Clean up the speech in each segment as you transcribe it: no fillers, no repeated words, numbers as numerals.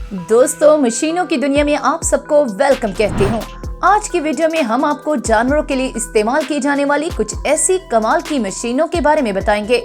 दोस्तों, मशीनों की दुनिया में आप सबको वेलकम कहती हूँ। आज की वीडियो में हम आपको जानवरों के लिए इस्तेमाल की जाने वाली कुछ ऐसी कमाल की मशीनों के बारे में बताएंगे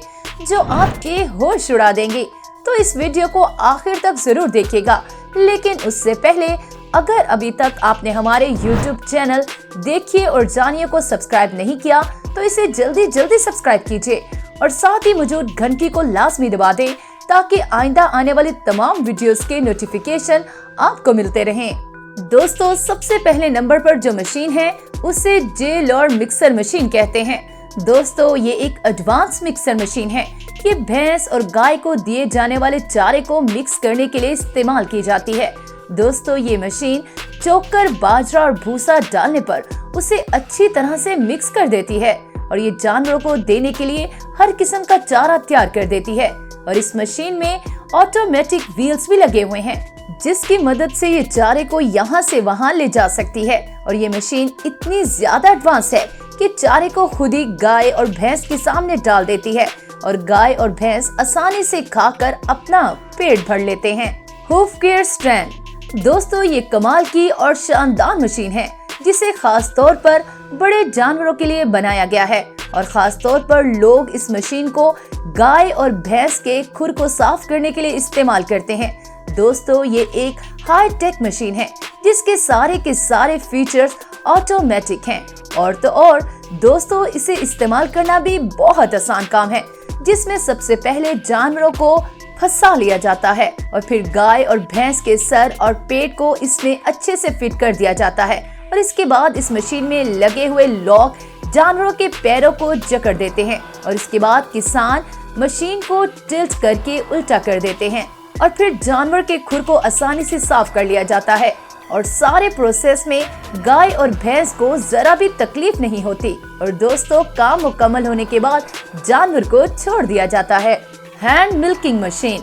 जो आपके होश उड़ा देंगी। तो इस वीडियो को आखिर तक जरूर देखिएगा। लेकिन उससे पहले अगर अभी तक आपने हमारे YouTube चैनल देखिए और जानिए को सब्सक्राइब नहीं किया तो इसे जल्दी सब्सक्राइब कीजिए और साथ ही मौजूद घंटी को लाजमी दबा दें ताकि आइंदा आने वाली तमाम वीडियोस के नोटिफिकेशन आपको मिलते रहें। दोस्तों, सबसे पहले नंबर पर जो मशीन है उसे J-Lord मिक्सर मशीन कहते हैं। दोस्तों, ये एक एडवांस मिक्सर मशीन है। ये भैंस और गाय को दिए जाने वाले चारे को मिक्स करने के लिए इस्तेमाल की जाती है। दोस्तों, ये मशीन चोकर, बाजरा और भूसा डालने पर उसे अच्छी तरह से मिक्स कर देती है और ये जानवरों को देने के लिए हर किस्म का चारा तैयार कर देती है। और इस मशीन में ऑटोमेटिक व्हील्स भी लगे हुए हैं जिसकी मदद से ये चारे को यहाँ से वहाँ ले जा सकती है। और ये मशीन इतनी ज्यादा एडवांस है कि चारे को खुद ही गाय और भैंस के सामने डाल देती है और गाय और भैंस आसानी से खाकर अपना पेट भर लेते हैं। Hoof care stand. दोस्तों, ये कमाल की और शानदार मशीन है जिसे खास तौर पर बड़े जानवरों के लिए बनाया गया है और खास तौर पर लोग इस मशीन को गाय और भैंस के खुर को साफ करने के लिए इस्तेमाल करते हैं। दोस्तों, ये एक हाई टेक मशीन है जिसके सारे के सारे फीचर्स ऑटोमेटिक हैं और तो और दोस्तों, इसे इस्तेमाल करना भी बहुत आसान काम है जिसमें सबसे पहले जानवरों को फंसा लिया जाता है और फिर गाय और भैंस के सर और पेट को इसमें अच्छे से फिट कर दिया जाता है और इसके बाद इस मशीन में लगे हुए लॉक जानवरों के पैरों को जकड़ देते हैं और इसके बाद किसान मशीन को टिल्ट करके उल्टा कर देते हैं और फिर जानवर के खुर को आसानी से साफ कर लिया जाता है और सारे प्रोसेस में गाय और भैंस को जरा भी तकलीफ नहीं होती। और दोस्तों, काम मुकम्मल होने के बाद जानवर को छोड़ दिया जाता है। Hand milking machine.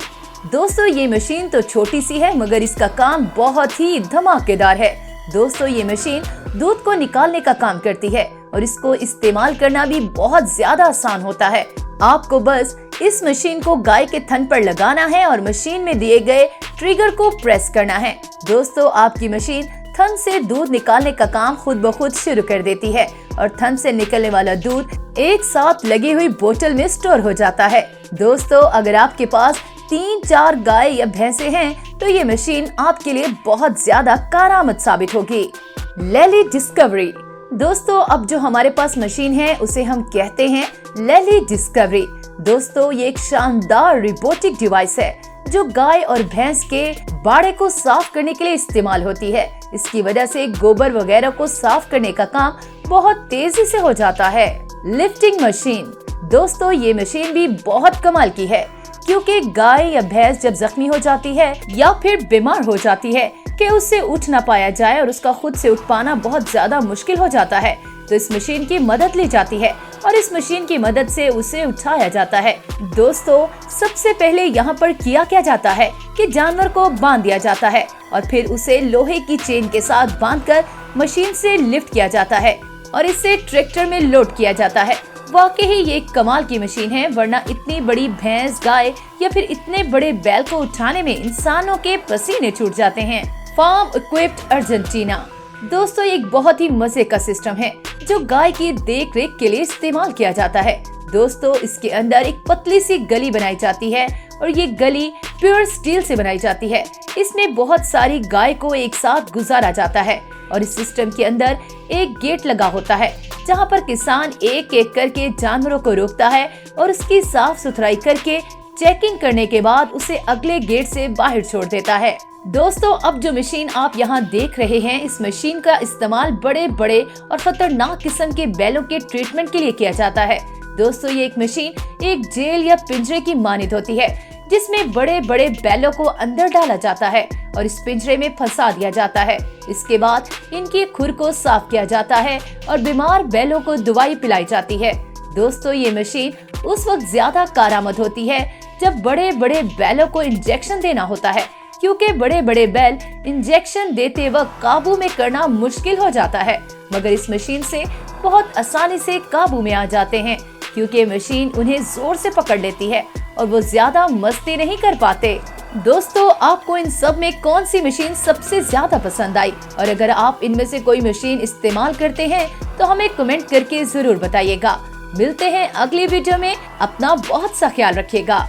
दोस्तों, ये मशीन तो छोटी सी है मगर इसका काम बहुत ही धमाकेदार है। दोस्तों, ये मशीन दूध को निकालने का काम करती है और इसको इस्तेमाल करना भी बहुत ज्यादा आसान होता है। आपको बस इस मशीन को गाय के थन पर लगाना है और मशीन में दिए गए ट्रिगर को प्रेस करना है। दोस्तों, आपकी मशीन थन से दूध निकालने का काम खुद ब खुद शुरू कर देती है और थन से निकलने वाला दूध एक साथ लगी हुई बोतल में स्टोर हो जाता है। दोस्तों, अगर आपके पास 3-4 गाय या भैंसे हैं तो ये मशीन आपके लिए बहुत ज्यादा कारआमद साबित होगी। लेली डिस्कवरी। दोस्तों, अब जो हमारे पास मशीन है उसे हम कहते हैं लेली डिस्कवरी। दोस्तों, ये एक शानदार रोबोटिक डिवाइस है जो गाय और भैंस के बाड़े को साफ करने के लिए इस्तेमाल होती है। इसकी वजह से गोबर वगैरह को साफ करने का काम बहुत तेजी से हो जाता है। Lifting machine. दोस्तों, ये मशीन भी बहुत कमाल की है क्योंकि गाय या भैंस जब जख्मी हो जाती है या फिर बीमार हो जाती है कि उससे उठ ना पाया जाए और उसका खुद से उठ पाना बहुत ज्यादा मुश्किल हो जाता है तो इस मशीन की मदद ली जाती है और इस मशीन की मदद से उसे उठाया जाता है। दोस्तों, सबसे पहले यहाँ पर किया क्या जाता है कि जानवर को बांध दिया जाता है और फिर उसे लोहे की चेन के साथ बांधकर मशीन से लिफ्ट किया जाता है और इसे ट्रैक्टर में लोड किया जाता है। वाकई ही ये एक कमाल की मशीन है, वरना इतनी बड़ी भैंस, गाय या फिर इतने बड़े बैल को उठाने में इंसानों के पसीने छूट जाते हैं। Farm equipped Argentina. दोस्तों, एक बहुत ही मजे का सिस्टम है जो गाय की देख रेख के लिए इस्तेमाल किया जाता है। दोस्तों, इसके अंदर एक पतली सी गली बनाई जाती है और ये गली प्योर स्टील से बनाई जाती है। इसमें बहुत सारी गाय को एक साथ गुजारा जाता है और इस सिस्टम के अंदर एक गेट लगा होता है जहां पर किसान एक एक करके जानवरों को रोकता है और उसकी साफ सुथराई करके चेकिंग करने के बाद उसे अगले गेट से बाहर छोड़ देता है। दोस्तों, अब जो मशीन आप यहाँ देख रहे हैं, इस मशीन का इस्तेमाल बड़े बड़े और खतरनाक किस्म के बैलों के ट्रीटमेंट के लिए किया जाता है। दोस्तों, ये एक मशीन एक जेल या पिंजरे की मानित होती है जिसमें बड़े बड़े बैलों को अंदर डाला जाता है और इस पिंजरे में फंसा दिया जाता है। इसके बाद इनके खुर को साफ किया जाता है और बीमार बैलों को दवाई पिलाई जाती है। दोस्तों, ये मशीन उस वक्त ज्यादा कारआमद होती है जब बड़े बड़े बैलों को इंजेक्शन देना होता है क्योंकि बड़े बड़े बैल इंजेक्शन देते वक्त काबू में करना मुश्किल हो जाता है, मगर इस मशीन से बहुत आसानी से काबू में आ जाते हैं क्योंकि मशीन उन्हें जोर से पकड़ लेती है और वो ज्यादा मस्ती नहीं कर पाते। दोस्तों, आपको इन सब में कौन सी मशीन सबसे ज्यादा पसंद आई, और अगर आप इनमें से कोई मशीन इस्तेमाल करते हैं तो हमें कमेंट करके जरूर बताइएगा। मिलते हैं अगली वीडियो में, अपना बहुत सा ख्याल रखिएगा।